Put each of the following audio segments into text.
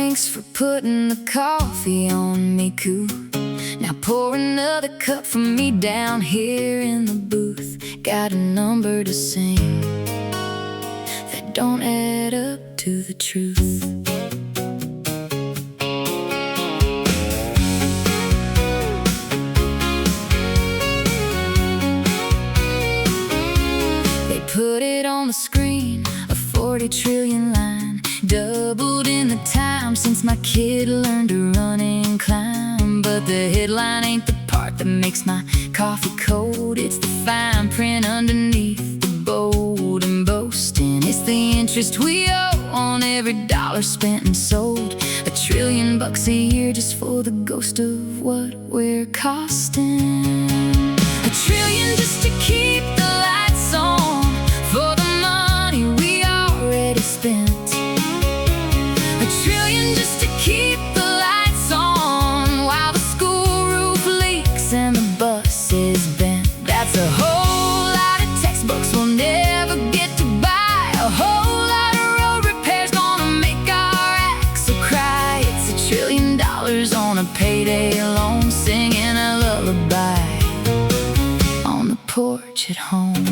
Thanks for putting the coffee on, Miku. Now pour another cup for me down here in the booth. Got a number to sing that don't add up to the truth. They put it on the screen, a 40 trillion line, doubled in the time since my kid learned to run and climb. But the headline ain't the part that makes my coffee cold. It's the fine print underneath, the bold and boasting. It's the interest we owe on every dollar spent and sold. $1 trillion a year just for the ghost of what we're costing. $1 trillion just to keep the lights on for the money we already spent. $1 trillion just to keep the lights on while the school roof leaks and the bus is bent. That's a whole lot of textbooks we'll never get to buy. A whole lot of road repairs gonna make our axle cry. It's $1 trillion on a payday loan, singing a lullaby on the porch at home.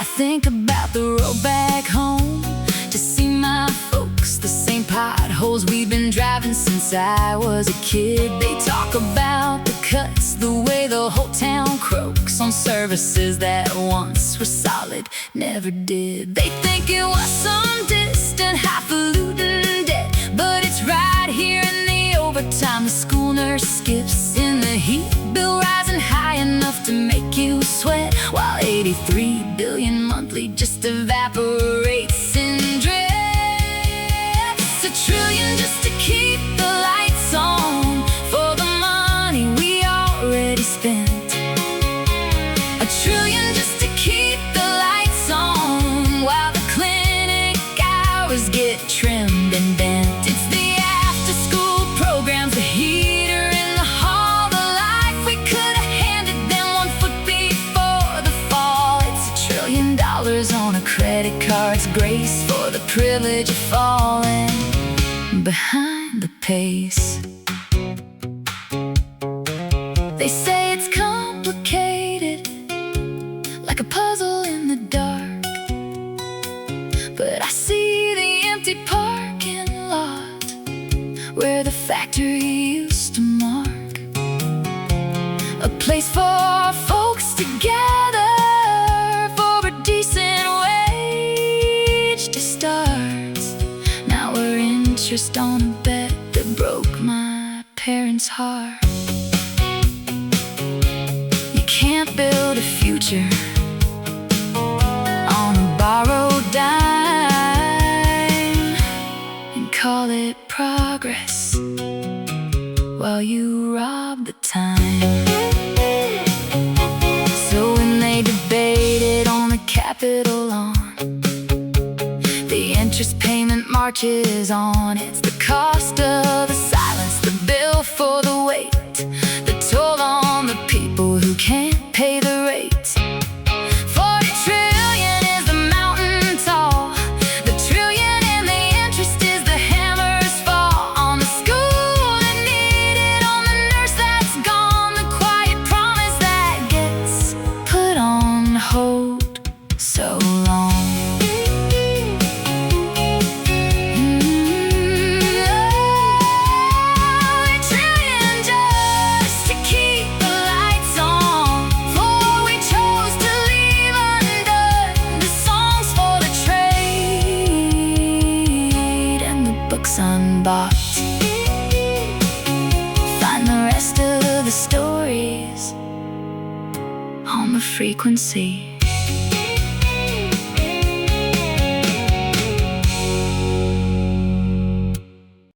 I think about the road back home to see my folks, the same potholes we've been driving since I was a kid. They talk about the cuts, the way the whole town croaks on services that once were solid, never did. They think it was some distant highfalutin debt, but it's right here in the overtime the school nurse skips, in the heat bill rising high enough to make you sweat, while 83 billion monthly just evaporates in dread. $1 trillion just to keep the lights on for the money we already spent. $1 trillion just to keep the lights on while the clinic hours get trimmed and bent. It's the after-school programs, the heater in the hall, the life we could have handed them 1 foot before the fall. It's $1 trillion on a credit card's grace for the privilege of falling behind the pace. They say it's complicated, like a puzzle in the dark, but I see the empty parking lot where the factory used to mark, a place for folks to gather for a decent wage to start. Now we're interest on a bet that broke my parents' heart. You can't build a future on a borrowed dime and call it progress while you rob the time. So when they debate it on the Capitol lawn, the interest payment marches on. It's the cost of the silence, the bill for the wait, the toll on the people who can't pay the rate. $40 trillion is the mountain tall, the trillion and the interest is the hammer's fall on the school that needed, on the nurse that's gone, the quiet promise that gets put on hold so long. Unbought. Find the rest of the stories on the frequency.